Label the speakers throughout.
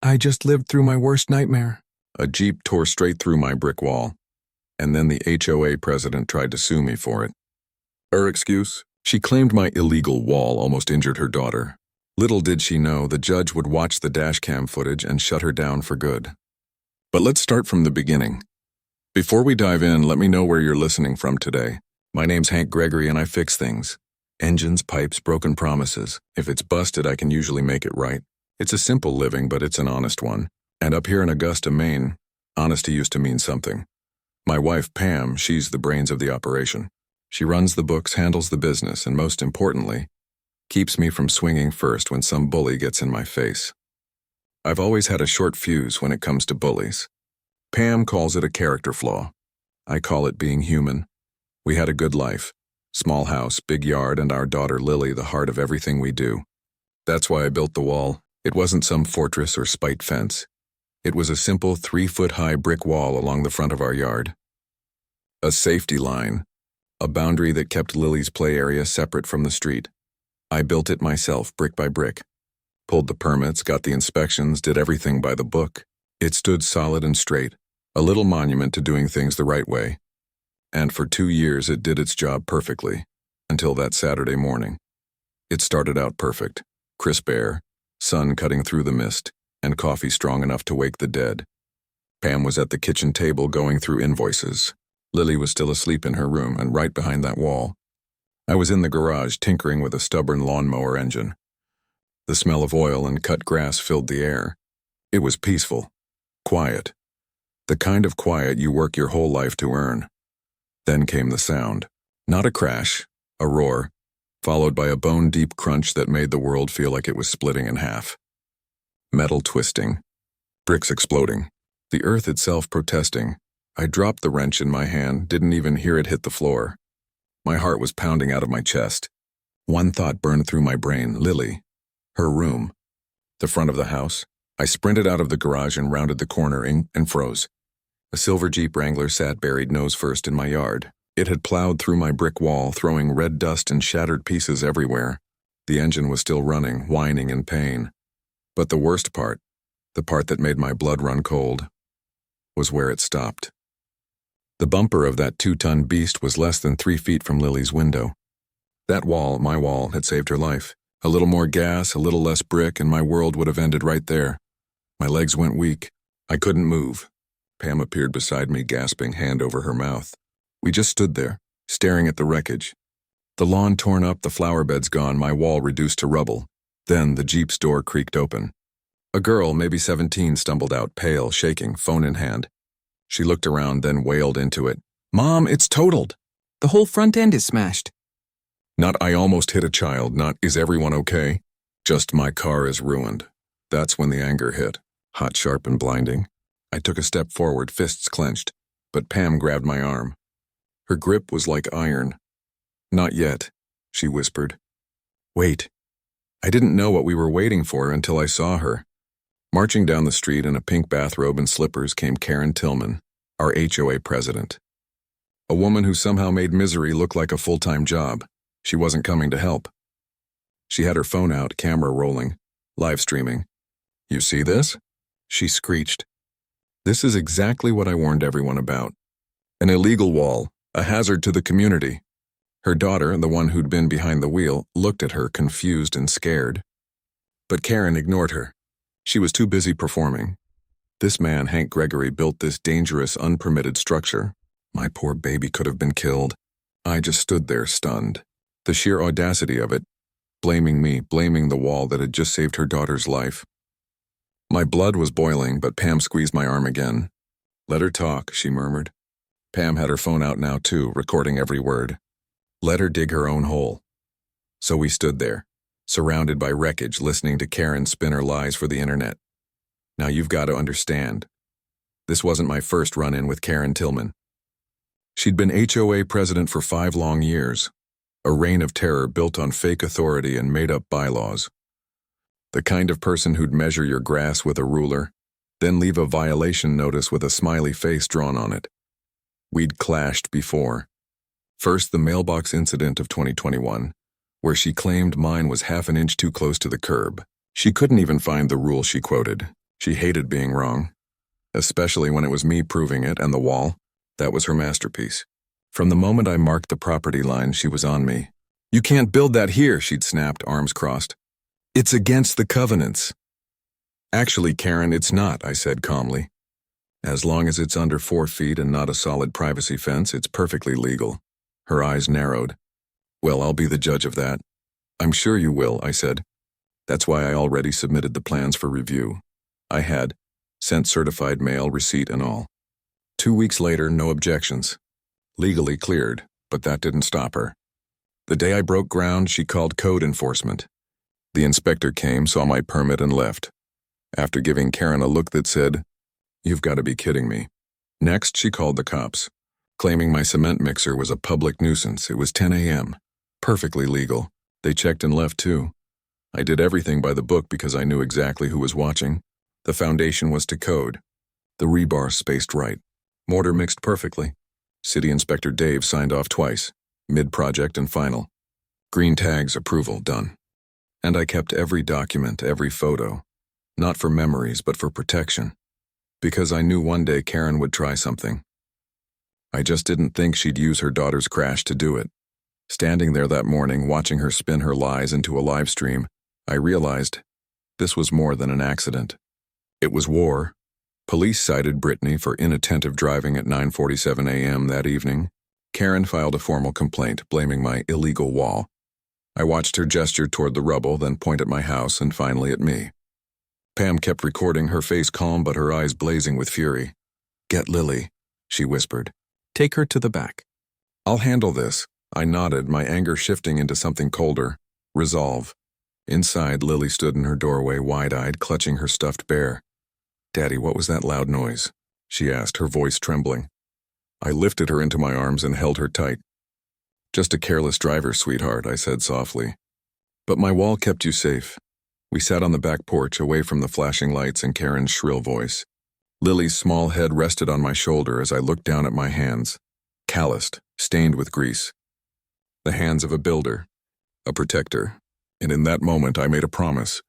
Speaker 1: I just lived through my worst nightmare.
Speaker 2: A Jeep tore straight through my brick wall, and then the HOA president tried to sue me for it. Her excuse? She claimed my illegal wall almost injured her daughter. Little did she know the judge would watch the dashcam footage and shut her down for good. But let's start from the beginning. Before we dive in, let me know where you're listening from today. My name's Hank Gregory and I fix things. Engines, pipes, broken promises. If it's busted, I can usually make it right. It's a simple living, but it's an honest one. And up here in Augusta, Maine, honesty used to mean something. My wife, Pam, she's the brains of the operation. She runs the books, handles the business, and most importantly, keeps me from swinging first when some bully gets in my face. I've always had a short fuse when it comes to bullies. Pam calls it a character flaw. I call it being human. We had a good life. Small house, big yard, and our daughter Lily the heart of everything we do. That's why I built the wall. It wasn't some fortress or spite fence. It was a simple 3-foot-high brick wall along the front of our yard. A safety line. A boundary that kept Lily's play area separate from the street. I built it myself, brick by brick. Pulled the permits, got the inspections, did everything by the book. It stood solid and straight, a little monument to doing things the right way. And for 2 years it did its job perfectly, until that Saturday morning. It started out perfect. Crisp air, sun cutting through the mist, and coffee strong enough to wake the dead. Pam was at the kitchen table going through invoices. Lily was still asleep in her room and right behind that wall. I was in the garage tinkering with a stubborn lawnmower engine. The smell of oil and cut grass filled the air. It was peaceful, quiet. The kind of quiet you work your whole life to earn. Then came the sound. Not a crash, a roar, followed by a bone-deep crunch that made the world feel like it was splitting in half. Metal twisting. Bricks exploding. The earth itself protesting. I dropped the wrench in my hand, didn't even hear it hit the floor. My heart was pounding out of my chest. One thought burned through my brain, Lily. Her room. The front of the house. I sprinted out of the garage and rounded the corner and froze. A silver Jeep Wrangler sat buried nose first in my yard. It had plowed through my brick wall, throwing red dust and shattered pieces everywhere. The engine was still running, whining in pain. But the worst part, the part that made my blood run cold, was where it stopped. The bumper of that 2-ton beast was less than 3 feet from Lily's window. That wall, my wall, had saved her life. A little more gas, a little less brick, and my world would have ended right there. My legs went weak. I couldn't move. Pam appeared beside me, gasping, hand over her mouth. We just stood there, staring at the wreckage. The lawn torn up, the flower beds gone, my wall reduced to rubble. Then the Jeep's door creaked open. A girl, maybe 17, stumbled out, pale, shaking, phone in hand. She looked around, then wailed into it. "Mom, it's totaled!
Speaker 1: The whole front end is smashed."
Speaker 2: Not "I almost hit a child," not "Is everyone okay?" Just "My car is ruined." That's when the anger hit, hot, sharp, and blinding. I took a step forward, fists clenched, but Pam grabbed my arm. Her grip was like iron. "Not yet," she whispered. "Wait." I didn't know what we were waiting for until I saw her. Marching down the street in a pink bathrobe and slippers came Karen Tillman, our HOA president. A woman who somehow made misery look like a full-time job. She wasn't coming to help. She had her phone out, camera rolling, live streaming. "You see this?" she screeched. This is exactly what I warned everyone about. An illegal wall, a hazard to the community. Her daughter, the one who'd been behind the wheel, looked at her confused and scared. But Karen ignored her. She was too busy performing. This man, Hank Gregory, built this dangerous, unpermitted structure. My poor baby could have been killed. I just stood there, stunned. The sheer audacity of it, blaming me, blaming the wall that had just saved her daughter's life. My blood was boiling, but Pam squeezed my arm again. "Let her talk," she murmured. Pam had her phone out now too, recording every word. Let her dig her own hole. So we stood there, surrounded by wreckage, listening to Karen spin her lies for the internet. Now you've got to understand. This wasn't my first run-in with Karen Tillman. She'd been HOA president for 5 long years, a reign of terror built on fake authority and made-up bylaws. The kind of person who'd measure your grass with a ruler, then leave a violation notice with a smiley face drawn on it. We'd clashed before. First, the mailbox incident of 2021, where she claimed mine was half an inch too close to the curb. She couldn't even find the rule she quoted. She hated being wrong, especially when it was me proving it, and the wall, that was her masterpiece. From the moment I marked the property line, she was on me. "You can't build that here," she'd snapped, arms crossed. "It's against the covenants." "Actually, Karen, it's not," I said calmly. "As long as it's under 4 feet and not a solid privacy fence, it's perfectly legal." Her eyes narrowed. "Well, I'll be the judge of that." "I'm sure you will," I said. "That's why I already submitted the plans for review." I had. Sent certified mail, receipt and all. 2 weeks later, no objections. Legally cleared, but that didn't stop her. The day I broke ground, she called code enforcement. The inspector came, saw my permit and left, after giving Karen a look that said, "You've got to be kidding me." Next, she called the cops, claiming my cement mixer was a public nuisance. It was 10 a.m. Perfectly legal. They checked and left too. I did everything by the book because I knew exactly who was watching. The foundation was to code. The rebar spaced right. Mortar mixed perfectly. City Inspector Dave signed off twice, mid-project and final. Green tags, approval, done. And I kept every document, every photo. Not for memories, but for protection. Because I knew one day Karen would try something. I just didn't think she'd use her daughter's crash to do it. Standing there that morning, watching her spin her lies into a live stream, I realized this was more than an accident. It was war. Police cited Brittany for inattentive driving at 9:47 a.m. that evening. Karen filed a formal complaint blaming my illegal wall. I watched her gesture toward the rubble, then point at my house and finally at me. Pam kept recording, her face calm but her eyes blazing with fury. "Get Lily," she whispered. "Take her to the back." "I'll handle this." I nodded, my anger shifting into something colder. Resolve. Inside, Lily stood in her doorway, wide-eyed, clutching her stuffed bear. "Daddy, what was that loud noise?" she asked, her voice trembling. I lifted her into my arms and held her tight. "Just a careless driver, sweetheart," I said softly. "But my wall kept you safe." We sat on the back porch, away from the flashing lights and Karen's shrill voice. Lily's small head rested on my shoulder as I looked down at my hands, calloused, stained with grease. The hands of a builder, a protector, and in that moment I made a promise.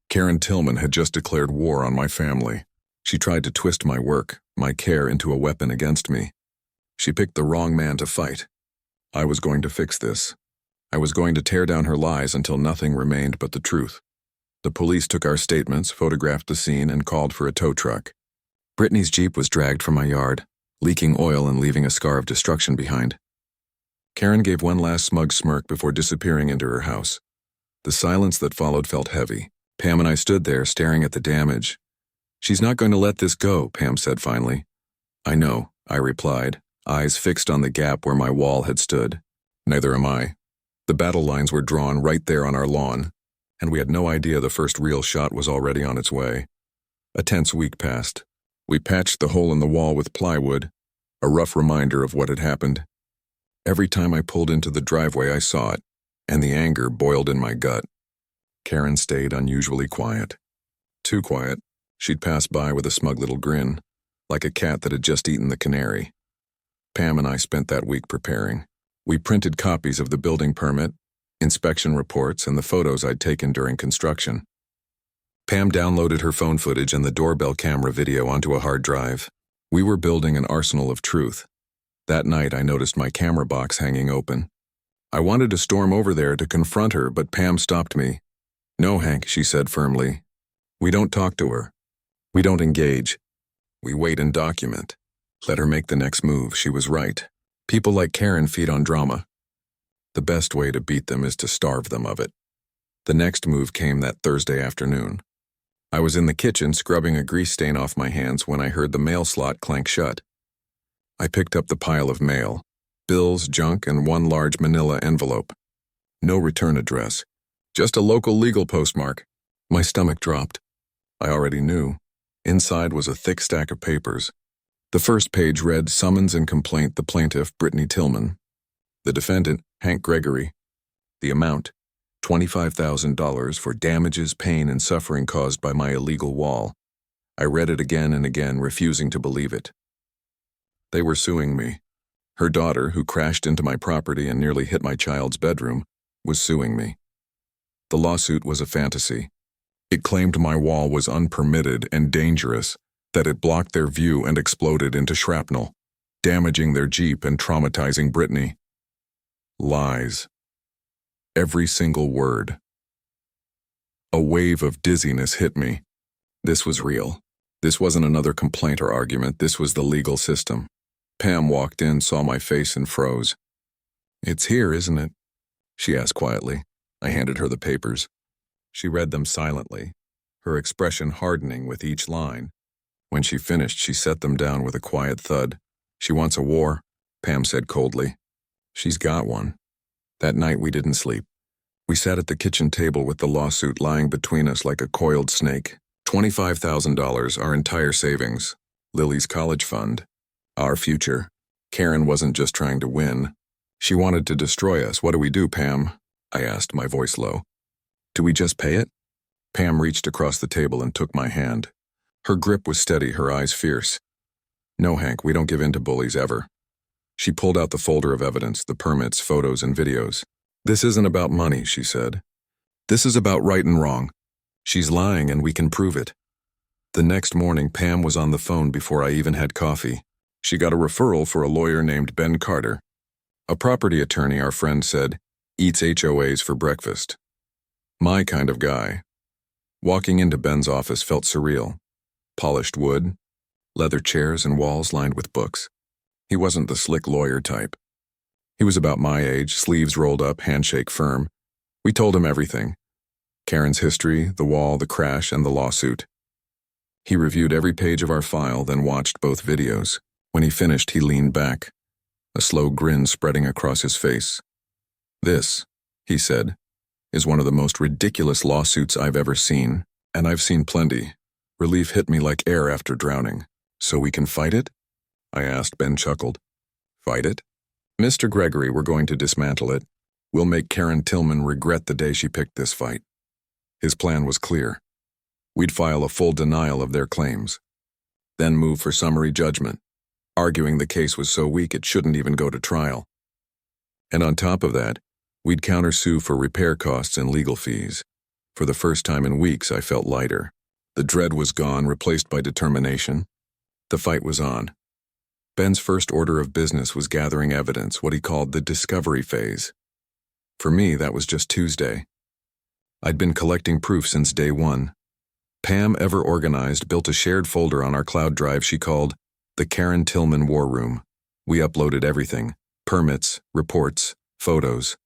Speaker 2: Karen Tillman had just declared war on my family. She tried to twist my work, my care, into a weapon against me. She picked the wrong man to fight. I was going to fix this. I was going to tear down her lies until nothing remained but the truth. The police took our statements, photographed the scene, and called for a tow truck. Brittany's Jeep was dragged from my yard, leaking oil and leaving a scar of destruction behind. Karen gave one last smug smirk before disappearing into her house. The silence that followed felt heavy. Pam and I stood there, staring at the damage. "She's not going to let this go," Pam said finally. "I know," I replied, eyes fixed on the gap where my wall had stood. "Neither am I." The battle lines were drawn right there on our lawn, and we had no idea the first real shot was already on its way. A tense week passed. We patched the hole in the wall with plywood, a rough reminder of what had happened. Every time I pulled into the driveway, I saw it, and the anger boiled in my gut. Karen stayed unusually quiet. Too quiet. She'd pass by with a smug little grin, like a cat that had just eaten the canary. Pam and I spent that week preparing. We printed copies of the building permit, inspection reports, and the photos I'd taken during construction. Pam downloaded her phone footage and the doorbell camera video onto a hard drive. We were building an arsenal of truth. That night, I noticed my camera box hanging open. I wanted to storm over there to confront her, but Pam stopped me. "No, Hank," she said firmly. "We don't talk to her. We don't engage. We wait and document. Let her make the next move." She was right. People like Karen feed on drama. The best way to beat them is to starve them of it. The next move came that Thursday afternoon. I was in the kitchen scrubbing a grease stain off my hands when I heard the mail slot clank shut. I picked up the pile of mail, bills, junk, and one large manila envelope. No return address, just a local legal postmark. My stomach dropped. I already knew. Inside was a thick stack of papers. The first page read, "Summons and complaint the plaintiff, Brittany Tillman. The defendant, Hank Gregory. The amount, $25,000 for damages, pain, and suffering caused by my illegal wall." I read it again and again, refusing to believe it. They were suing me. Her daughter, who crashed into my property and nearly hit my child's bedroom, was suing me. The lawsuit was a fantasy. It claimed my wall was unpermitted and dangerous, that it blocked their view and exploded into shrapnel, damaging their Jeep and traumatizing Brittany. Lies. Every single word. A wave of dizziness hit me. This was real. This wasn't another complaint or argument, this was the legal system. Pam walked in, saw my face, and froze. "It's here, isn't it?" she asked quietly. I handed her the papers. She read them silently, her expression hardening with each line. When she finished, she set them down with a quiet thud. "She wants a war," Pam said coldly. "She's got one." That night we didn't sleep. We sat at the kitchen table with the lawsuit lying between us like a coiled snake. $25,000, our entire savings. Lily's college fund. Our future. Karen wasn't just trying to win. She wanted to destroy us. "What do we do, Pam?" I asked, my voice low. "Do we just pay it?" Pam reached across the table and took my hand. Her grip was steady, her eyes fierce. "No, Hank, we don't give in to bullies ever." She pulled out the folder of evidence, the permits, photos, and videos. "This isn't about money," she said. "This is about right and wrong. She's lying and we can prove it." The next morning, Pam was on the phone before I even had coffee. She got a referral for a lawyer named Ben Carter. A property attorney, our friend said, eats HOAs for breakfast. My kind of guy. Walking into Ben's office felt surreal. Polished wood, leather chairs and walls lined with books. He wasn't the slick lawyer type. He was about my age, sleeves rolled up, handshake firm. We told him everything. Karen's history, the wall, the crash, and the lawsuit. He reviewed every page of our file, then watched both videos. When he finished, he leaned back, a slow grin spreading across his face. "This," he said, "is one of the most ridiculous lawsuits I've ever seen, and I've seen plenty. Relief hit me like air after drowning. So we can fight it?" I asked. Ben chuckled. "Fight it? Mr. Gregory, we're going to dismantle it. We'll make Karen Tillman regret the day she picked this fight." His plan was clear. We'd file a full denial of their claims, then move for summary judgment, arguing the case was so weak it shouldn't even go to trial. And on top of that, we'd countersue for repair costs and legal fees. For the first time in weeks, I felt lighter. The dread was gone, replaced by determination. The fight was on. Ben's first order of business was gathering evidence, what he called the discovery phase. For me, that was just Tuesday. I'd been collecting proof since day one. Pam, ever organized, built a shared folder on our cloud drive she called the Karen Tillman War Room. We uploaded everything: permits, reports, photos.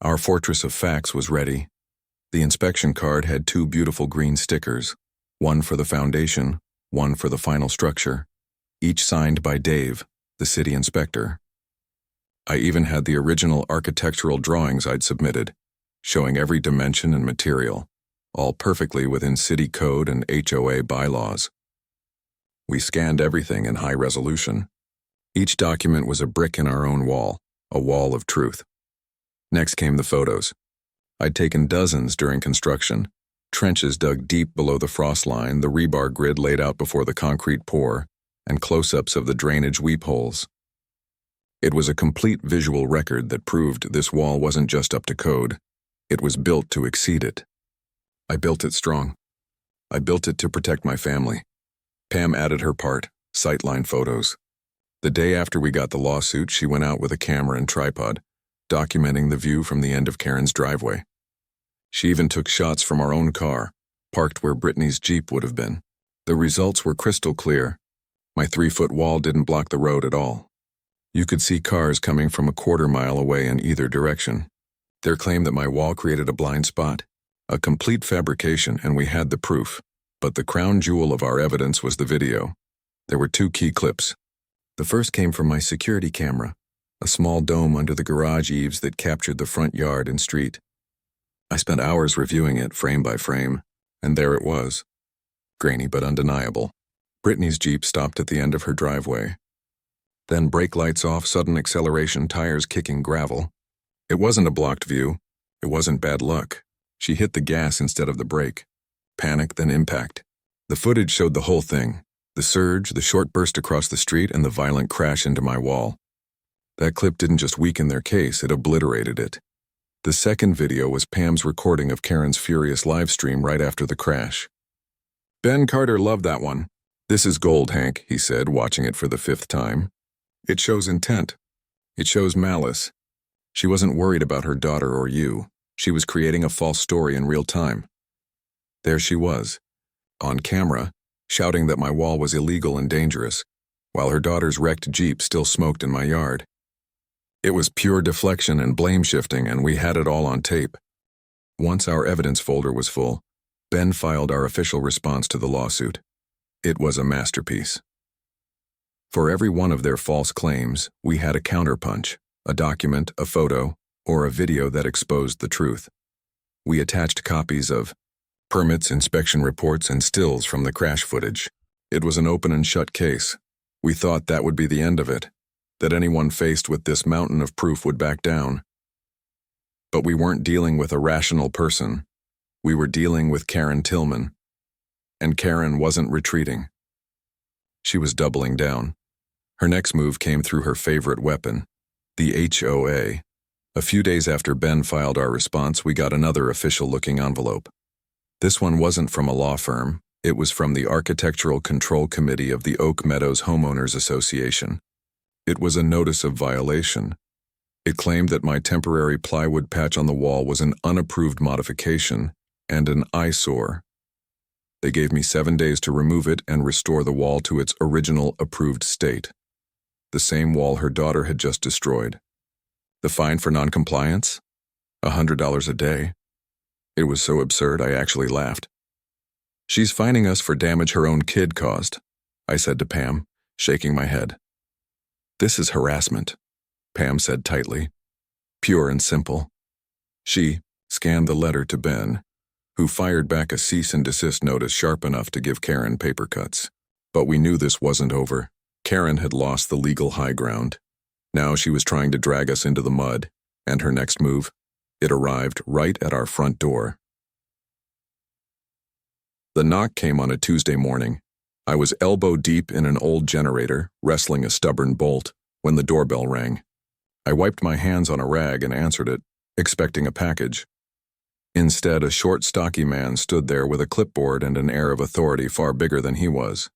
Speaker 2: Our fortress of facts was ready. The inspection card had 2 beautiful green stickers, one for the foundation, one for the final structure, each signed by Dave, the city inspector. I even had the original architectural drawings I'd submitted, showing every dimension and material, all perfectly within city code and HOA bylaws. We scanned everything in high resolution. Each document was a brick in our own wall, a wall of truth. Next came the photos. I'd taken dozens during construction, trenches dug deep below the frost line, the rebar grid laid out before the concrete pour, and close-ups of the drainage weep holes. It was a complete visual record that proved this wall wasn't just up to code. It was built to exceed it. I built it strong. I built it to protect my family. Pam added her part, sightline photos. The day after we got the lawsuit, she went out with a camera and tripod, documenting the view from the end of Karen's driveway. She even took shots from our own car, parked where Brittany's Jeep would have been. The results were crystal clear. My 3-foot wall didn't block the road at all. You could see cars coming from a quarter-mile away in either direction. Their claim that my wall created a blind spot, a complete fabrication, and we had the proof. But the crown jewel of our evidence was the video. There were 2 key clips. The first came from my security camera, a small dome under the garage eaves that captured the front yard and street. I spent hours reviewing it, frame by frame, and there it was. Grainy but undeniable. Brittany's Jeep stopped at the end of her driveway. Then brake lights off, sudden acceleration, tires kicking gravel. It wasn't a blocked view. It wasn't bad luck. She hit the gas instead of the brake. Panic, then impact. The footage showed the whole thing. The surge, the short burst across the street, and the violent crash into my wall. That clip didn't just weaken their case, it obliterated it. The second video was Pam's recording of Karen's furious live stream right after the crash. Ben Carter loved that one. "This is gold, Hank," he said, watching it for the 5th time. "It shows intent. It shows malice. She wasn't worried about her daughter or you. She was creating a false story in real time. There she was, on camera, shouting that my wall was illegal and dangerous, while her daughter's wrecked Jeep still smoked in my yard. It was pure deflection and blame shifting, and we had it all on tape. Once our evidence folder was full, Ben filed our official response to the lawsuit. It was a masterpiece. For every one of their false claims, we had a counterpunch, a document, a photo, or a video that exposed the truth. We attached copies of permits, inspection reports, and stills from the crash footage. It was an open and shut case. We thought that would be the end of it, that anyone faced with this mountain of proof would back down. But we weren't dealing with a rational person. We were dealing with Karen Tillman. And Karen wasn't retreating. She was doubling down. Her next move came through her favorite weapon, the HOA. A few days after Ben filed our response, we got another official-looking envelope. This one wasn't from a law firm. It was from the Architectural Control Committee of the Oak Meadows Homeowners Association. It was a notice of violation. It claimed that my temporary plywood patch on the wall was an unapproved modification and an eyesore. They gave me 7 days to remove it and restore the wall to its original approved state. The same wall her daughter had just destroyed. The fine for noncompliance? $100 a day. It was so absurd I actually laughed. "She's fining us for damage her own kid caused," I said to Pam, shaking my head. "This is harassment," Pam said tightly. "Pure and simple." She scanned the letter to Ben, who fired back a cease and desist notice sharp enough to give Karen paper cuts. But we knew this wasn't over. Karen had lost the legal high ground. Now she was trying to drag us into the mud, and her next move, it arrived right at our front door. The knock came on a Tuesday morning. I was elbow deep in an old generator, wrestling a stubborn bolt, when the doorbell rang. I wiped my hands on a rag and answered it, expecting a package. Instead, a short, stocky man stood there with a clipboard and an air of authority far bigger than he was.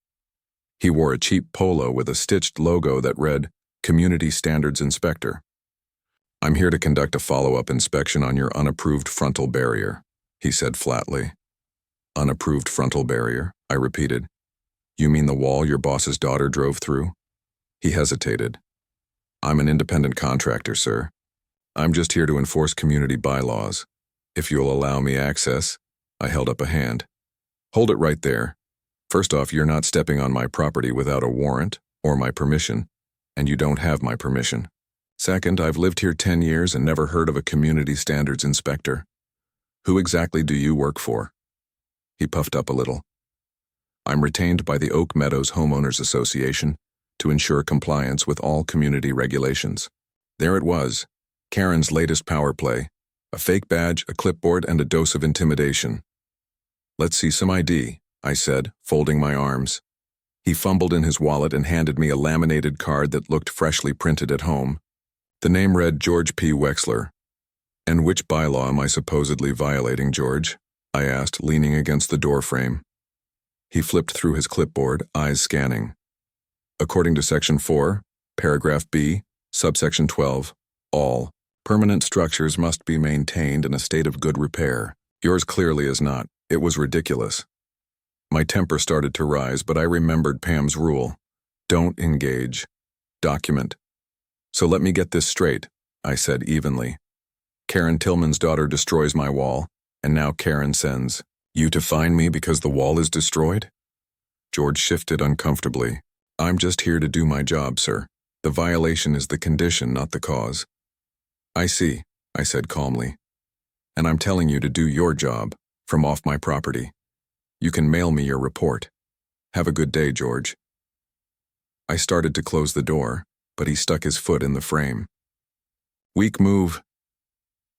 Speaker 2: He wore a cheap polo with a stitched logo that read, "Community Standards Inspector." "I'm here to conduct a follow-up inspection on your unapproved frontal barrier," he said flatly. "Unapproved frontal barrier?" I repeated. "You mean the wall your boss's daughter drove through?" He hesitated. "I'm an independent contractor, sir. I'm just here to enforce community bylaws. If you'll allow me access," I held up a hand. "Hold it right there. First off, you're not stepping on my property without a warrant or my permission, and you don't have my permission. Second, I've lived here 10 years and never heard of a community standards inspector. Who exactly do you work for?" He puffed up a little. "I'm retained by the Oak Meadows Homeowners Association to ensure compliance with all community regulations." There it was, Karen's latest power play. A fake badge, a clipboard, and a dose of intimidation. "Let's see some ID," I said, folding my arms. He fumbled in his wallet and handed me a laminated card that looked freshly printed at home. The name read George P. Wexler. "And which bylaw am I supposedly violating, George?" I asked, leaning against the doorframe. He flipped through his clipboard, eyes scanning. "According to Section 4, Paragraph B, Subsection 12, all permanent structures must be maintained in a state of good repair. Yours clearly is not." It was ridiculous. My temper started to rise, but I remembered Pam's rule. Don't engage. Document. "So let me get this straight," I said evenly. "Karen Tillman's daughter destroys my wall, and now Karen sends you to fine me because the wall is destroyed?" George shifted uncomfortably. "I'm just here to do my job, sir. The violation is the condition, not the cause." "I see," I said calmly. "And I'm telling you to do your job, from off my property. You can mail me your report. Have a good day, George." I started to close the door, but he stuck his foot in the frame. "Weak move."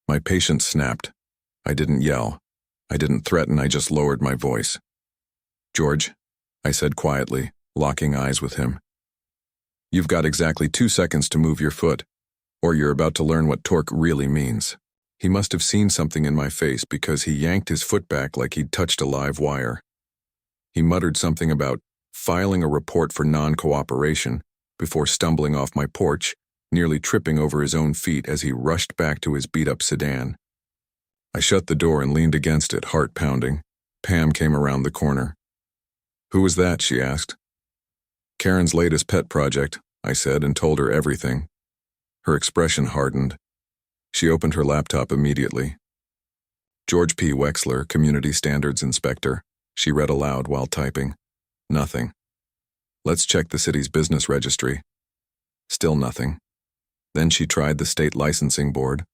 Speaker 2: My patience snapped. I didn't yell. I didn't threaten, I just lowered my voice. "George," I said quietly, locking eyes with him. "You've got exactly 2 seconds to move your foot, or you're about to learn what torque really means." He must have seen something in my face because he yanked his foot back like he'd touched a live wire. He muttered something about filing a report for non-cooperation before stumbling off my porch, nearly tripping over his own feet as he rushed back to his beat-up sedan. I shut the door and leaned against it, heart pounding. Pam came around the corner. "Who was that?" she asked. "Karen's latest pet project," I said, and told her everything. Her expression hardened. She opened her laptop immediately. "George P. Wexler, Community Standards Inspector," she read aloud while typing. Nothing. "Let's check the city's business registry." Still nothing. Then she tried the state licensing board.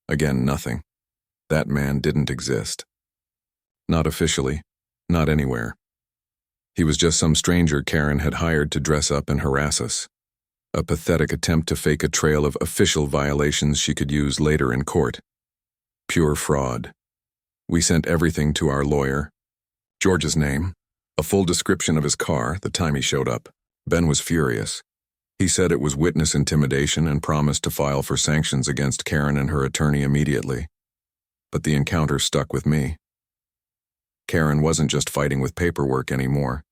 Speaker 2: Again, nothing. That man didn't exist. Not officially. Not anywhere. He was just some stranger Karen had hired to dress up and harass us. A pathetic attempt to fake a trail of official violations she could use later in court. Pure fraud. We sent everything to our lawyer. George's name, a full description of his car, the time he showed up. Ben was furious. He said it was witness intimidation and promised to file for sanctions against Karen and her attorney immediately. But the encounter stuck with me. Karen wasn't just fighting with paperwork anymore.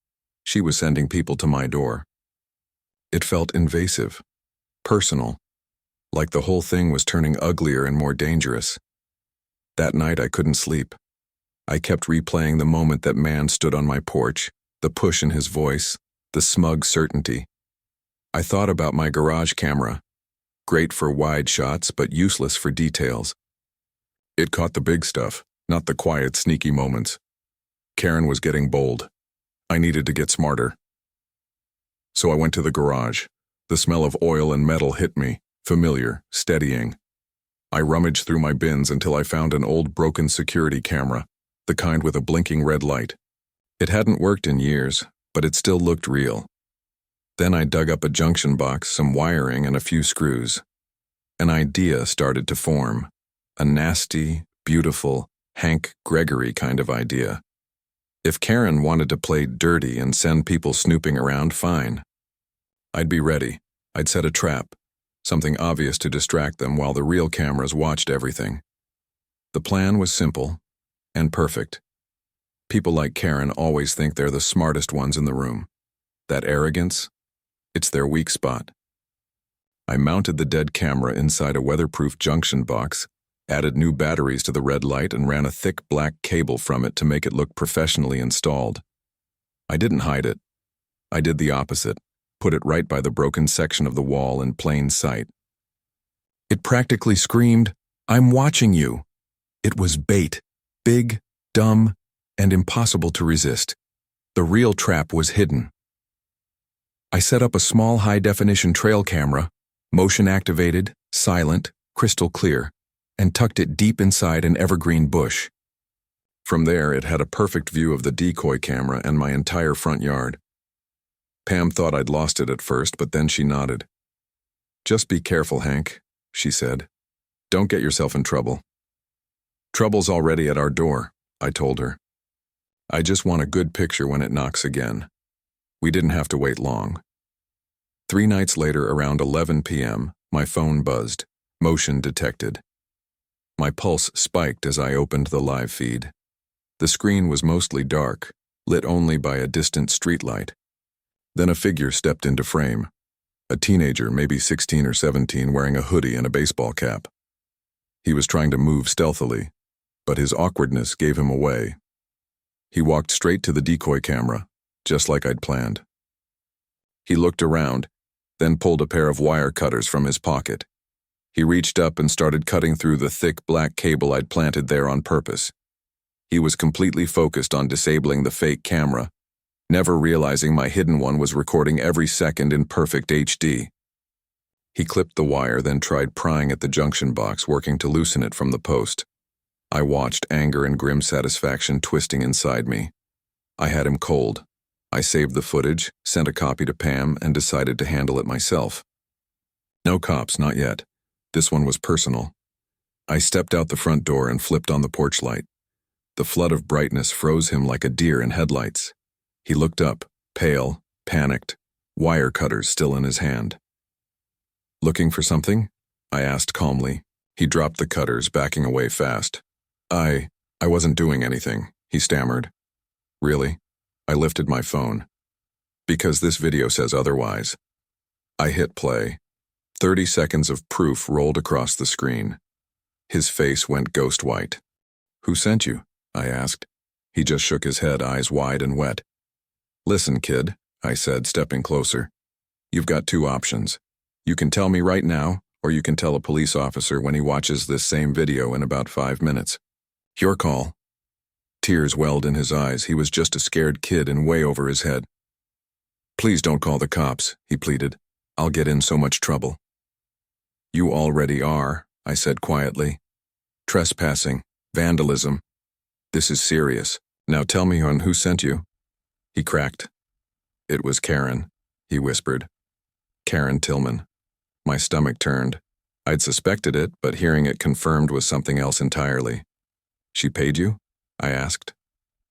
Speaker 2: She was sending people to my door. It felt invasive, personal, like the whole thing was turning uglier and more dangerous. That night I couldn't sleep. I kept replaying the moment that man stood on my porch, the push in his voice, the smug certainty. I thought about my garage camera, great for wide shots but useless for details. It caught the big stuff, not the quiet, sneaky moments. Karen was getting bold. I needed to get smarter. So I went to the garage. The smell of oil and metal hit me, familiar, steadying. I rummaged through my bins until I found an old broken security camera, the kind with a blinking red light. It hadn't worked in years, but it still looked real. Then I dug up a junction box, some wiring, and a few screws. An idea started to form. A nasty, beautiful, Hank Gregory kind of idea. If Karen wanted to play dirty and send people snooping around, fine. I'd be ready. I'd set a trap, something obvious to distract them while the real cameras watched everything. The plan was simple and perfect. People like Karen always think they're the smartest ones in the room. That arrogance, it's their weak spot. I mounted the dead camera inside a weatherproof junction box, added new batteries to the red light, and ran a thick black cable from it to make it look professionally installed. I didn't hide it. I did the opposite, put it right by the broken section of the wall in plain sight. It practically screamed, "I'm watching you." It was bait, big, dumb, and impossible to resist. The real trap was hidden. I set up a small high-definition trail camera, motion-activated, silent, crystal clear, and tucked it deep inside an evergreen bush. From there, it had a perfect view of the decoy camera and my entire front yard. Pam thought I'd lost it at first, but then she nodded. "Just be careful, Hank," she said. "Don't get yourself in trouble." "Trouble's already at our door," I told her. "I just want a good picture when it knocks again." We didn't have to wait long. 3 nights later, around 11 p.m., my phone buzzed. Motion detected. My pulse spiked as I opened the live feed. The screen was mostly dark, lit only by a distant streetlight. Then a figure stepped into frame. A teenager, maybe 16 or 17, wearing a hoodie and a baseball cap. He was trying to move stealthily, but his awkwardness gave him away. He walked straight to the decoy camera, just like I'd planned. He looked around, then pulled a pair of wire cutters from his pocket. He reached up and started cutting through the thick black cable I'd planted there on purpose. He was completely focused on disabling the fake camera, never realizing my hidden one was recording every second in perfect HD. He clipped the wire, then tried prying at the junction box, working to loosen it from the post. I watched, anger and grim satisfaction twisting inside me. I had him cold. I saved the footage, sent a copy to Pam, and decided to handle it myself. No cops, not yet. This one was personal. I stepped out the front door and flipped on the porch light. The flood of brightness froze him like a deer in headlights. He looked up, pale, panicked, wire cutters still in his hand. "Looking for something?" I asked calmly. He dropped the cutters, backing away fast. I wasn't doing anything, he stammered. Really? I lifted my phone. Because this video says otherwise. I hit play. 30 seconds of proof rolled across the screen. His face went ghost white. Who sent you? I asked. He just shook his head, eyes wide and wet. Listen, kid, I said, stepping closer. You've got two options. You can tell me right now, or you can tell a police officer when he watches this same video in about 5 minutes. Your call. Tears welled in his eyes. He was just a scared kid and way over his head. Please don't call the cops, he pleaded. I'll get in so much trouble. You already are, I said quietly. Trespassing, vandalism. This is serious. Now tell me on who sent you. He cracked. It was Karen, he whispered. Karen Tillman. My stomach turned. I'd suspected it, but hearing it confirmed was something else entirely. She paid you? I asked.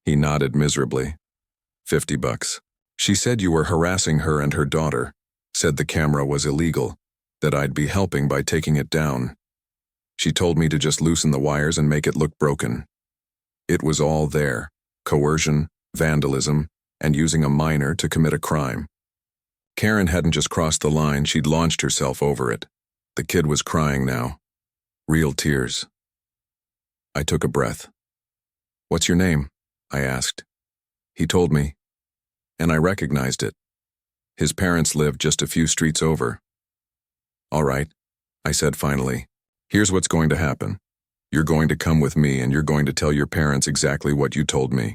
Speaker 2: He nodded miserably. $50. She said you were harassing her and her daughter, said the camera was illegal, that I'd be helping by taking it down. She told me to just loosen the wires and make it look broken. It was all there, coercion, vandalism, and using a minor to commit a crime. Karen hadn't just crossed the line, she'd launched herself over it. The kid was crying now. Real tears. I took a breath. What's your name? I asked. He told me, and I recognized it. His parents lived just a few streets over. All right, I said finally. Here's what's going to happen. You're going to come with me and you're going to tell your parents exactly what you told me.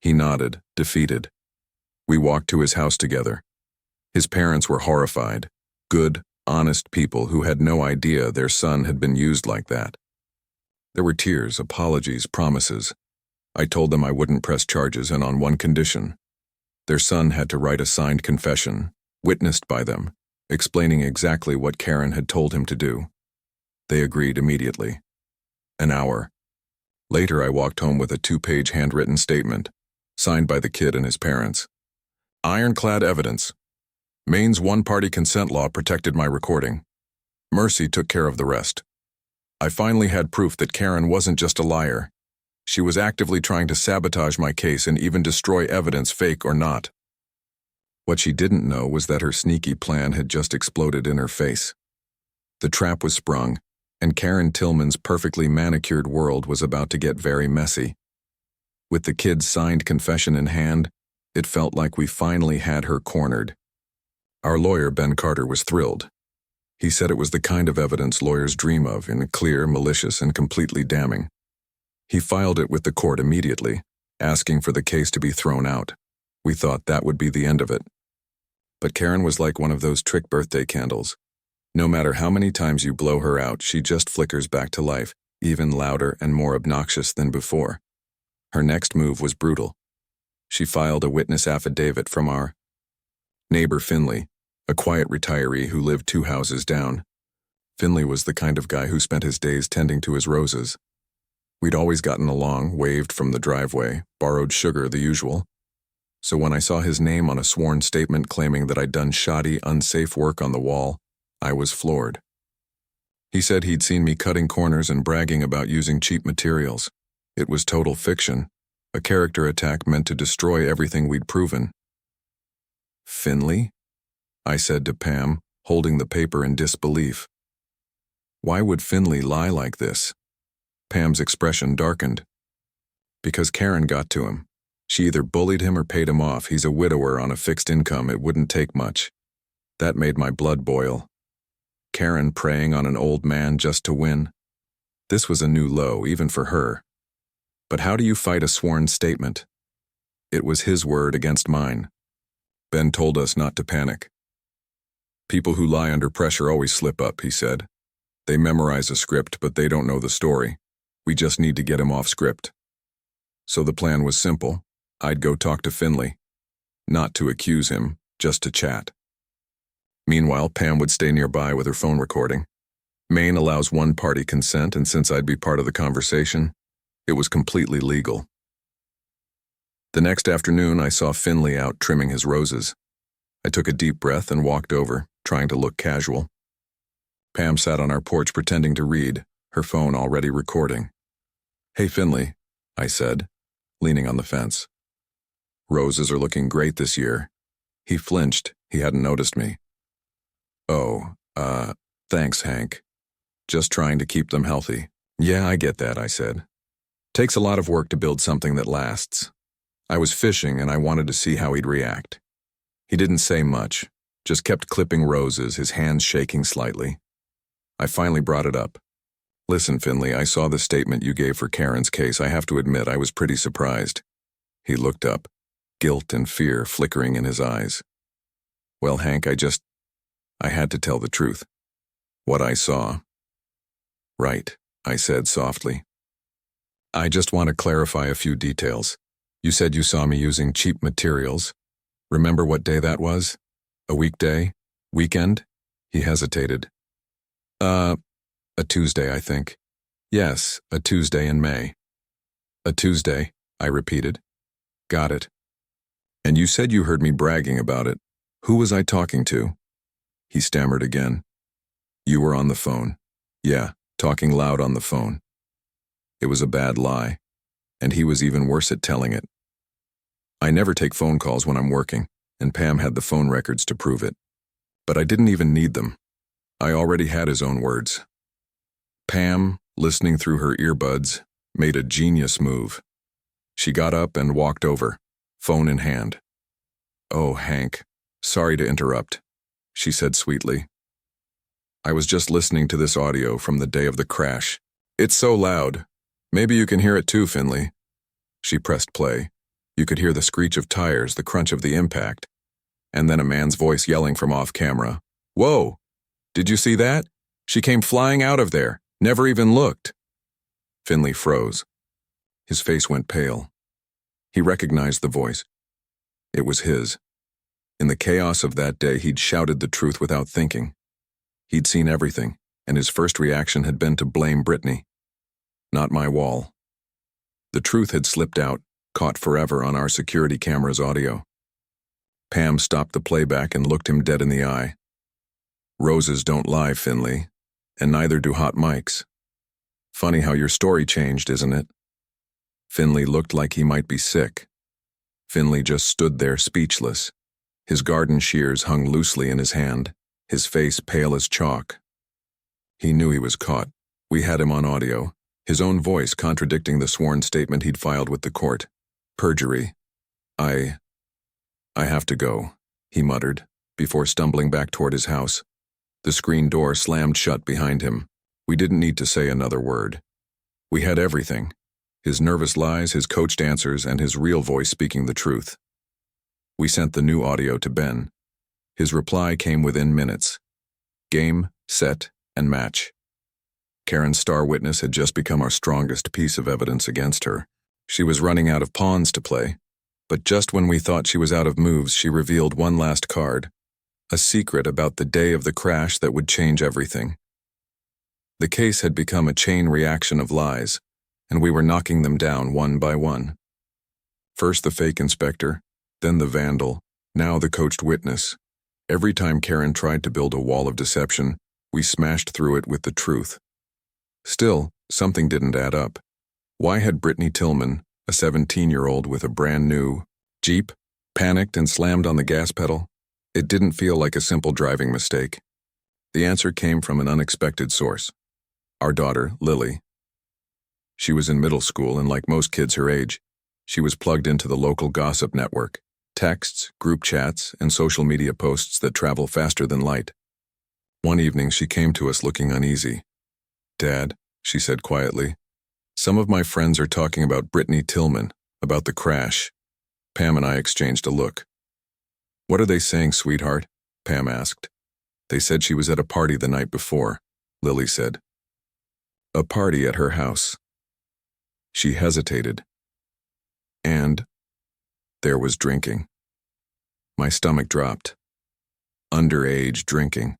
Speaker 2: He nodded, defeated. We walked to his house together. His parents were horrified. Good, honest people who had no idea their son had been used like that. There were tears, apologies, promises. I told them I wouldn't press charges and on one condition. Their son had to write a signed confession, witnessed by them, explaining exactly what Karen had told him to do. They agreed immediately. An hour. Later, I walked home with a 2-page handwritten statement, signed by the kid and his parents. Ironclad evidence. Maine's one-party consent law protected my recording. Mercy took care of the rest. I finally had proof that Karen wasn't just a liar. She was actively trying to sabotage my case and even destroy evidence, fake or not. What she didn't know was that her sneaky plan had just exploded in her face. The trap was sprung, and Karen Tillman's perfectly manicured world was about to get very messy. With the kid's signed confession in hand, it felt like we finally had her cornered. Our lawyer, Ben Carter, was thrilled. He said it was the kind of evidence lawyers dream of, clear, malicious, and completely damning. He filed it with the court immediately, asking for the case to be thrown out. We thought that would be the end of it. But Karen was like one of those trick birthday candles. No matter how many times you blow her out, she just flickers back to life, even louder and more obnoxious than before. Her next move was brutal. She filed a witness affidavit from our neighbor Finley, a quiet retiree who lived 2 houses down. Finley was the kind of guy who spent his days tending to his roses. We'd always gotten along, waved from the driveway, borrowed sugar, the usual. So when I saw his name on a sworn statement claiming that I'd done shoddy, unsafe work on the wall, I was floored. He said he'd seen me cutting corners and bragging about using cheap materials. It was total fiction, a character attack meant to destroy everything we'd proven. Finley? I said to Pam, holding the paper in disbelief. Why would Finley lie like this? Pam's expression darkened. Because Karen got to him. She either bullied him or paid him off. He's a widower on a fixed income. It wouldn't take much. That made my blood boil. Karen preying on an old man just to win. This was a new low, even for her. But how do you fight a sworn statement? It was his word against mine. Ben told us not to panic. People who lie under pressure always slip up, he said. They memorize a script, but they don't know the story. We just need to get him off script. So the plan was simple. I'd go talk to Finley. Not to accuse him, just to chat. Meanwhile, Pam would stay nearby with her phone recording. Maine allows one-party consent, and since I'd be part of the conversation, it was completely legal. The next afternoon, I saw Finley out trimming his roses. I took a deep breath and walked over, trying to look casual. Pam sat on our porch pretending to read, her phone already recording. "Hey, Finley," I said, leaning on the fence. "Roses are looking great this year." He flinched. He hadn't noticed me. "Oh, thanks, Hank. Just trying to keep them healthy." "Yeah, I get that," I said. "Takes a lot of work to build something that lasts." I was fishing and I wanted to see how he'd react. He didn't say much, just kept clipping roses, his hands shaking slightly. I finally brought it up. "Listen, Finley, I saw the statement you gave for Karen's case. I have to admit I was pretty surprised." He looked up, guilt and fear flickering in his eyes. "Well, Hank, I had to tell the truth. What I saw." "Right," I said softly. "I just want to clarify a few details. You said you saw me using cheap materials. Remember what day that was? A weekday? Weekend?" He hesitated. A Tuesday, I think." "Yes, a Tuesday in May." "A Tuesday," I repeated. "Got it. And you said you heard me bragging about it. Who was I talking to?" He stammered again. "You were on the phone." "Yeah, talking loud on the phone." It was a bad lie, and he was even worse at telling it. I never take phone calls when I'm working, and Pam had the phone records to prove it. But I didn't even need them. I already had his own words. Pam, listening through her earbuds, made a genius move. She got up and walked over, phone in hand. "Oh, Hank, sorry to interrupt," she said sweetly. "I was just listening to this audio from the day of the crash. It's so loud. Maybe you can hear it too, Finley." She pressed play. You could hear the screech of tires, the crunch of the impact, and then a man's voice yelling from off camera. "Whoa! Did you see that? She came flying out of there, never even looked." Finley froze. His face went pale. He recognized the voice. It was his. In the chaos of that day, he'd shouted the truth without thinking. He'd seen everything, and his first reaction had been to blame Brittany. Not my wall. The truth had slipped out, caught forever on our security camera's audio. Pam stopped the playback and looked him dead in the eye. "Roses don't lie, Finley, and neither do hot mics. Funny how your story changed, isn't it?" Finley looked like he might be sick. Finley just stood there speechless. His garden shears hung loosely in his hand, his face pale as chalk. He knew he was caught. We had him on audio, his own voice contradicting the sworn statement he'd filed with the court. Perjury. I have to go," he muttered, before stumbling back toward his house. The screen door slammed shut behind him. We didn't need to say another word. We had everything. His nervous lies, his coached answers, and his real voice speaking the truth. We sent the new audio to Ben. His reply came within minutes. Game, set, and match. Karen's star witness had just become our strongest piece of evidence against her. She was running out of pawns to play, but just when we thought she was out of moves, she revealed one last card, a secret about the day of the crash that would change everything. The case had become a chain reaction of lies, and we were knocking them down one by one. First the fake inspector, then the vandal, now the coached witness. Every time Karen tried to build a wall of deception, we smashed through it with the truth. Still, something didn't add up. Why had Brittany Tillman, a 17-year-old with a brand new Jeep, panicked and slammed on the gas pedal? It didn't feel like a simple driving mistake. The answer came from an unexpected source. Our daughter, Lily. She was in middle school, and like most kids her age, she was plugged into the local gossip network, texts, group chats, and social media posts that travel faster than light. One evening she came to us looking uneasy. "Dad," she said quietly, "some of my friends are talking about Brittany Tillman, about the crash." Pam and I exchanged a look. "What are they saying, sweetheart?" Pam asked. "They said she was at a party the night before," Lily said. "A party at her house." She hesitated. "And there was drinking." My stomach dropped. Underage drinking.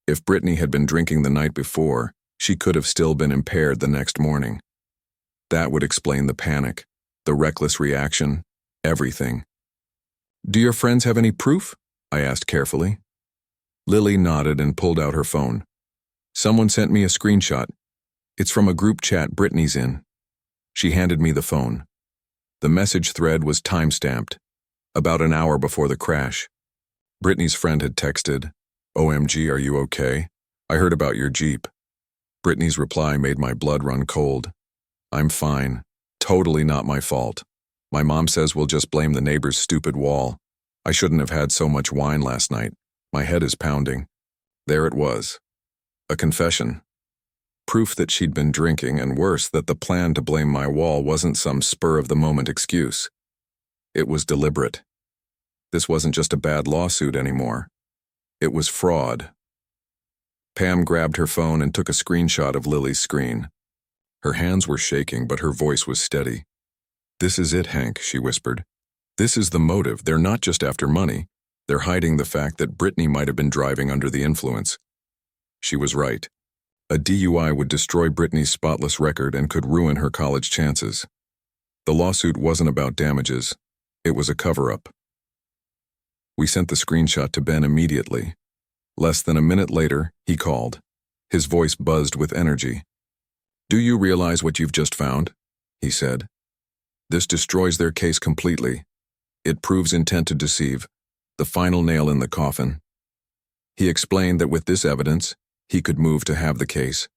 Speaker 2: If Brittany had been drinking the night before, she could have still been impaired the next morning. That would explain the panic, the reckless reaction, everything. "Do your friends have any proof?" I asked carefully. Lily nodded and pulled out her phone. Someone sent me a screenshot. It's from a group chat Brittany's in. She handed me the phone. The message thread was time-stamped, about an hour before the crash. Brittany's friend had texted, "OMG, are you okay? I heard about your Jeep." Brittany's reply made my blood run cold. "I'm fine. Totally not my fault. My mom says we'll just blame the neighbor's stupid wall. I shouldn't have had so much wine last night. My head is pounding." There it was. A confession. Proof that she'd been drinking, and worse, that the plan to blame my wall wasn't some spur-of-the-moment excuse. It was deliberate. This wasn't just a bad lawsuit anymore. It was fraud. Pam grabbed her phone and took a screenshot of Lily's screen. Her hands were shaking, but her voice was steady. "This is it, Hank," she whispered. "This is the motive. They're not just after money. They're hiding the fact that Brittany might have been driving under the influence." She was right. A DUI would destroy Brittany's spotless record and could ruin her college chances. The lawsuit wasn't about damages. It was a cover-up. We sent the screenshot to Ben immediately. Less than a minute later, he called. His voice buzzed with energy. "Do you realize what you've just found?" he said. "This destroys their case completely. It proves intent to deceive, the final nail in the coffin." He explained that with this evidence, he could move to have the case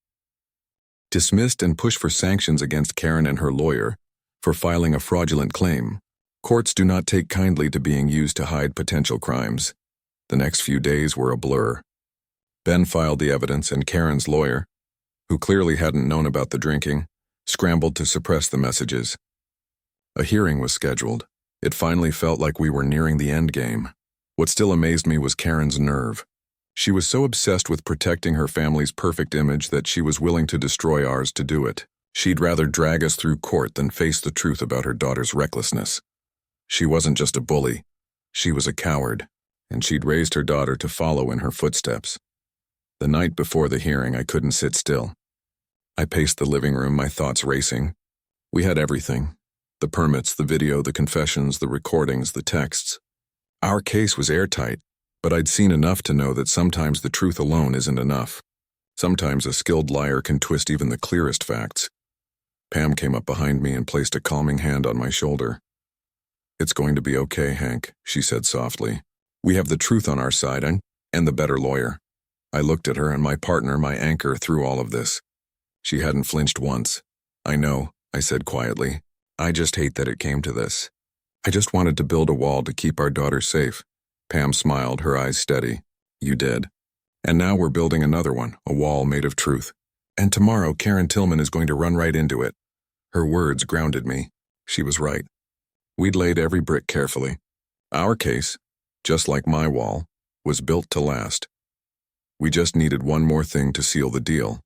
Speaker 2: dismissed and push for sanctions against Karen and her lawyer for filing a fraudulent claim. Courts do not take kindly to being used to hide potential crimes. The next few days were a blur. Ben filed the evidence, and Karen's lawyer, who clearly hadn't known about the drinking, scrambled to suppress the messages. A hearing was scheduled. It finally felt like we were nearing the end game. What still amazed me was Karen's nerve. She was so obsessed with protecting her family's perfect image that she was willing to destroy ours to do it. She'd rather drag us through court than face the truth about her daughter's recklessness. She wasn't just a bully. She was a coward, and she'd raised her daughter to follow in her footsteps. The night before the hearing, I couldn't sit still. I paced the living room, my thoughts racing. We had everything. The permits, the video, the confessions, the recordings, the texts. Our case was airtight, but I'd seen enough to know that sometimes the truth alone isn't enough. Sometimes a skilled liar can twist even the clearest facts. Pam came up behind me and placed a calming hand on my shoulder. "It's going to be okay, Hank," she said softly. "We have the truth on our side and the better lawyer." I looked at her, and my partner, my anchor through all of this. She hadn't flinched once. "I know," I said quietly. "I just hate that it came to this. I just wanted to build a wall to keep our daughter safe." Pam smiled, her eyes steady. "You did. And now we're building another one, a wall made of truth. And tomorrow Karen Tillman is going to run right into it." Her words grounded me. She was right. We'd laid every brick carefully. Our case, just like my wall, was built to last. We just needed one more thing to seal the deal.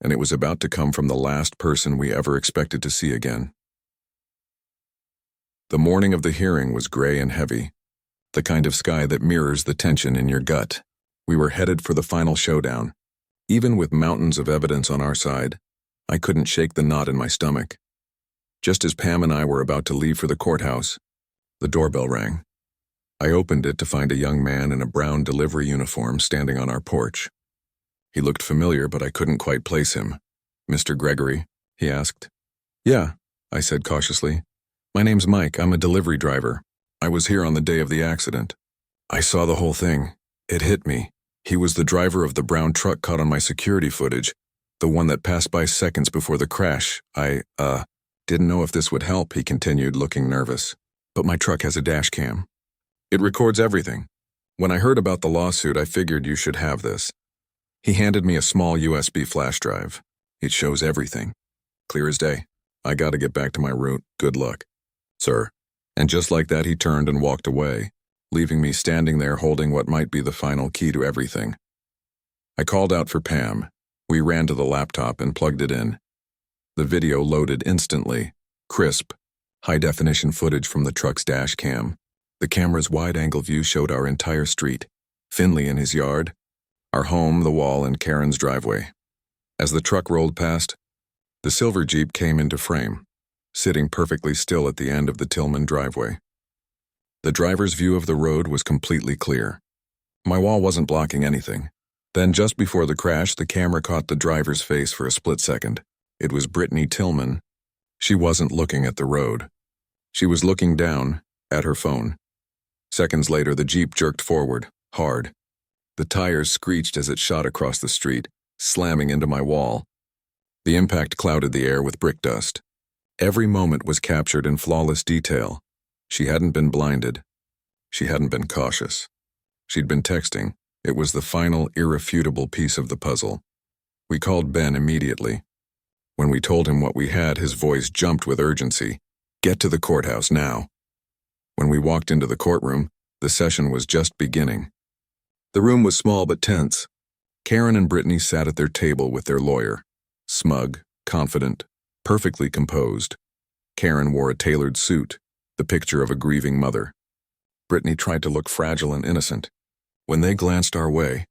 Speaker 2: And it was about to come from the last person we ever expected to see again. The morning of the hearing was gray and heavy, the kind of sky that mirrors the tension in your gut. We were headed for the final showdown. Even with mountains of evidence on our side, I couldn't shake the knot in my stomach. Just as Pam and I were about to leave for the courthouse, the doorbell rang. I opened it to find a young man in a brown delivery uniform standing on our porch. He looked familiar, but I couldn't quite place him. "Mr. Gregory?" he asked. "Yeah," I said cautiously. "My name's Mike. I'm a delivery driver. I was here on the day of the accident." I saw the whole thing. It hit me. He was the driver of the brown truck caught on my security footage, the one that passed by seconds before the crash. I didn't know if this would help," he continued, looking nervous. "But my truck has a dash cam. It records everything. When I heard about the lawsuit, I figured you should have this." He handed me a small USB flash drive. "It shows everything. Clear as day. I gotta get back to my route. Good luck." "Sir." And just like that, he turned and walked away, leaving me standing there holding what might be the final key to everything. I called out for Pam. We ran to the laptop and plugged it in. The video loaded instantly, crisp, high-definition footage from the truck's dash cam. The camera's wide-angle view showed our entire street, Finley in his yard, our home, the wall, and Karen's driveway. As the truck rolled past, the silver Jeep came into frame, sitting perfectly still at the end of the Tillman driveway. The driver's view of the road was completely clear. My wall wasn't blocking anything. Then just before the crash, the camera caught the driver's face for a split second. It was Brittany Tillman. She wasn't looking at the road. She was looking down at her phone. Seconds later, the Jeep jerked forward, hard. The tires screeched as it shot across the street, slamming into my wall. The impact clouded the air with brick dust. Every moment was captured in flawless detail. She hadn't been blinded. She hadn't been cautious. She'd been texting. It was the final, irrefutable piece of the puzzle. We called Ben immediately. When we told him what we had, his voice jumped with urgency. "Get to the courthouse now." When we walked into the courtroom, the session was just beginning. The room was small but tense. Karen and Brittany sat at their table with their lawyer. Smug, confident, perfectly composed. Karen wore a tailored suit, the picture of a grieving mother. Brittany tried to look fragile and innocent. When they glanced our way,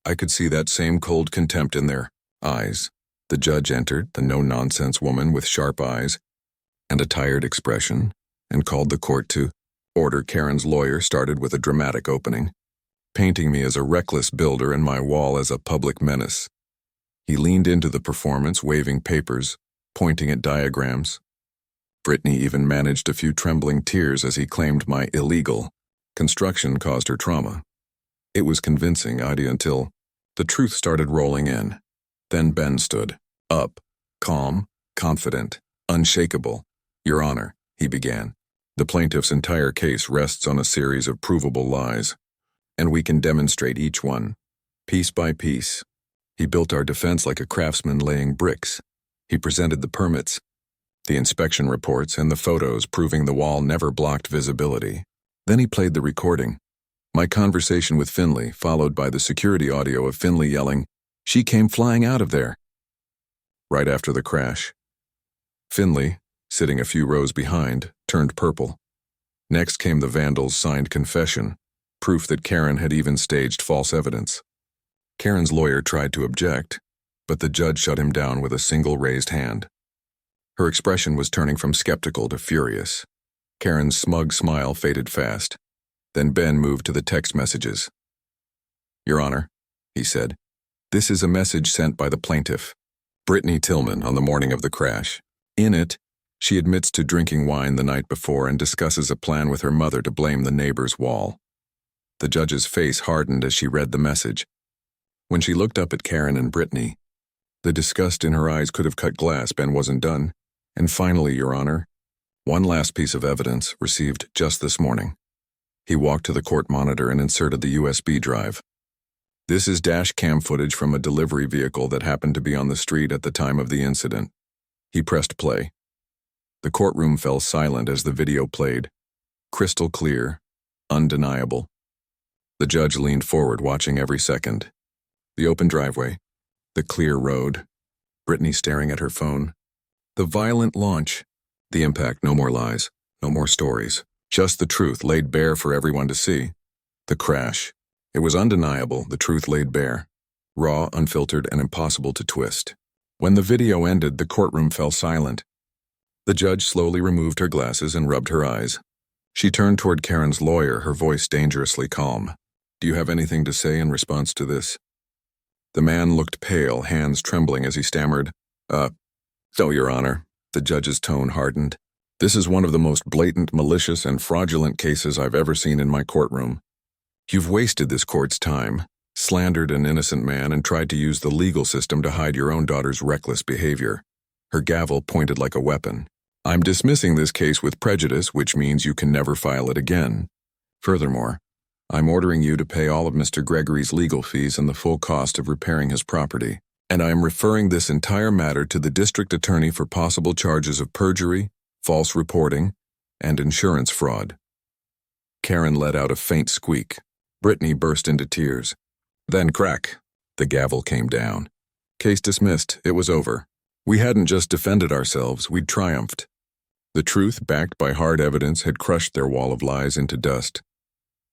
Speaker 2: I could see that same cold contempt in their eyes. The judge entered, the no-nonsense woman with sharp eyes and a tired expression, and called the court to order. Karen's lawyer started with a dramatic opening, painting me as a reckless builder and my wall as a public menace. He leaned into the performance, waving papers, pointing at diagrams. Brittany even managed a few trembling tears as he claimed my illegal construction caused her trauma. It was convincing, until the truth started rolling in. Then Ben stood up, calm, confident, unshakable. "Your Honor," he began, "the plaintiff's entire case rests on a series of provable lies, and we can demonstrate each one, piece by piece." He built our defense like a craftsman laying bricks. He presented the permits, the inspection reports, and the photos proving the wall never blocked visibility. Then he played the recording. My conversation with Finley, followed by the security audio of Finley yelling, "She came flying out of there," right after the crash. Finley, sitting a few rows behind, turned purple. Next came the vandal's signed confession, proof that Karen had even staged false evidence. Karen's lawyer tried to object, but the judge shut him down with a single raised hand. Her expression was turning from skeptical to furious. Karen's smug smile faded fast. Then Ben moved to the text messages. "Your Honor," he said, "this is a message sent by the plaintiff, Brittany Tillman, on the morning of the crash. In it, she admits to drinking wine the night before and discusses a plan with her mother to blame the neighbor's wall." The judge's face hardened as she read the message. When she looked up at Karen and Brittany, the disgust in her eyes could have cut glass. Ben wasn't done. "And finally, Your Honor, one last piece of evidence received just this morning." He walked to the court monitor and inserted the USB drive. "This is dash cam footage from a delivery vehicle that happened to be on the street at the time of the incident." He pressed play. The courtroom fell silent as the video played. Crystal clear, undeniable. The judge leaned forward, watching every second. The open driveway, the clear road, Brittany staring at her phone. The violent launch, the impact, no more lies, no more stories. Just the truth laid bare for everyone to see. The crash. It was undeniable, the truth laid bare. Raw, unfiltered, and impossible to twist. When the video ended, the courtroom fell silent. The judge slowly removed her glasses and rubbed her eyes. She turned toward Karen's lawyer, her voice dangerously calm. "Do you have anything to say in response to this?" The man looked pale, hands trembling as he stammered, "No, Your Honor." The judge's tone hardened. "This is one of the most blatant, malicious, and fraudulent cases I've ever seen in my courtroom. You've wasted this court's time, slandered an innocent man, and tried to use the legal system to hide your own daughter's reckless behavior." Her gavel pointed like a weapon. "I'm dismissing this case with prejudice, which means you can never file it again. Furthermore, I'm ordering you to pay all of Mr. Gregory's legal fees and the full cost of repairing his property. And I am referring this entire matter to the district attorney for possible charges of perjury, false reporting, and insurance fraud." Karen let out a faint squeak. Brittany burst into tears. Then crack. The gavel came down. Case dismissed. It was over. We hadn't just defended ourselves, we'd triumphed. The truth, backed by hard evidence, had crushed their wall of lies into dust.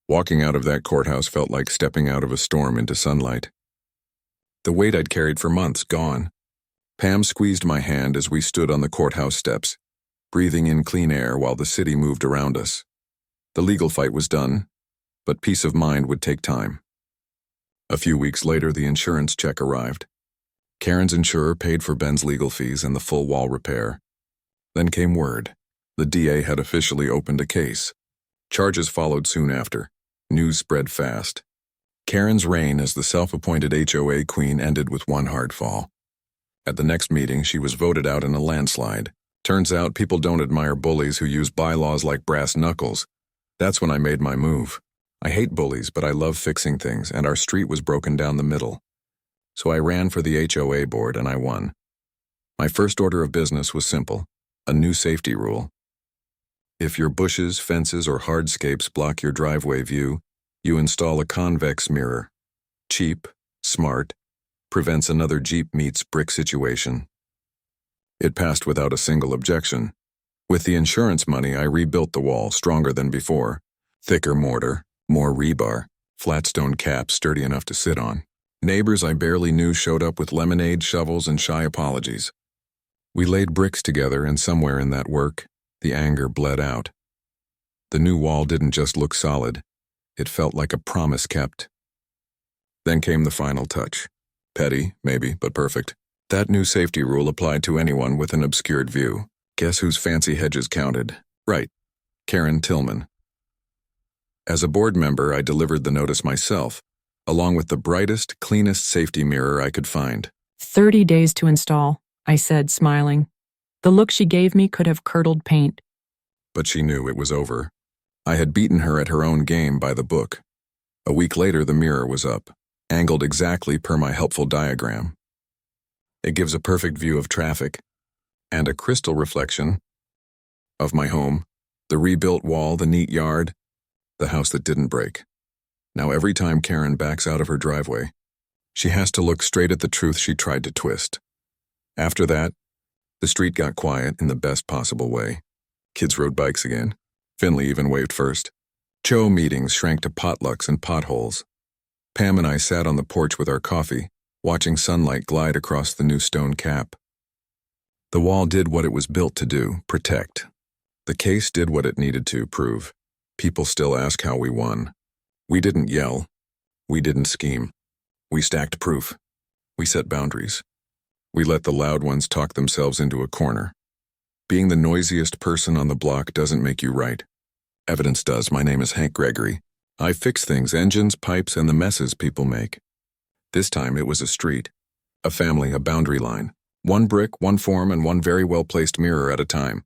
Speaker 2: Walking out of that courthouse felt like stepping out of a storm into sunlight. The weight I'd carried for months, gone. Pam squeezed my hand as we stood on the courthouse steps, breathing in clean air while the city moved around us. The legal fight was done, but peace of mind would take time. A few weeks later, the insurance check arrived. Karen's insurer paid for Ben's legal fees and the full wall repair. Then came word. The DA had officially opened a case. Charges followed soon after. News spread fast. Karen's reign as the self-appointed HOA queen ended with one hard fall. At the next meeting, she was voted out in a landslide. Turns out people don't admire bullies who use bylaws like brass knuckles. That's when I made my move. I hate bullies, but I love fixing things, and our street was broken down the middle. So I ran for the HOA board and I won. My first order of business was simple, a new safety rule. If your bushes, fences, or hardscapes block your driveway view, you install a convex mirror. Cheap, smart, prevents another Jeep meets brick situation. It passed without a single objection. With the insurance money, I rebuilt the wall stronger than before. Thicker mortar, more rebar, flat stone caps sturdy enough to sit on. Neighbors I barely knew showed up with lemonade, shovels, and shy apologies. We laid bricks together, and somewhere in that work, the anger bled out. The new wall didn't just look solid, it felt like a promise kept. Then came the final touch. Petty, maybe, but perfect. That new safety rule applied to anyone with an obscured view. Guess whose fancy hedges counted? Right, Karen Tillman. As a board member, I delivered the notice myself, along with the brightest, cleanest safety mirror I could find.
Speaker 3: 30 days to install, I said, smiling. The look she gave me could have curdled paint.
Speaker 2: But she knew it was over. I had beaten her at her own game by the book. A week later, the mirror was up, angled exactly per my helpful diagram. It gives a perfect view of traffic, and a crystal reflection of my home, the rebuilt wall, the neat yard, the house that didn't break. Now every time Karen backs out of her driveway, she has to look straight at the truth she tried to twist. After that, the street got quiet in the best possible way. Kids rode bikes again. Finley even waved first. Joe meetings shrank to potlucks and potholes. Pam and I sat on the porch with our coffee, watching sunlight glide across the new stone cap. The wall did what it was built to do, protect. The case did what it needed to, prove. People still ask how we won. We didn't yell. We didn't scheme. We stacked proof. We set boundaries. We let the loud ones talk themselves into a corner. Being the noisiest person on the block doesn't make you right. Evidence does. My name is Hank Gregory. I fix things, engines, pipes, and the messes people make. This time it was a street, a family, a boundary line. One brick, one form, and one very well-placed mirror at a time.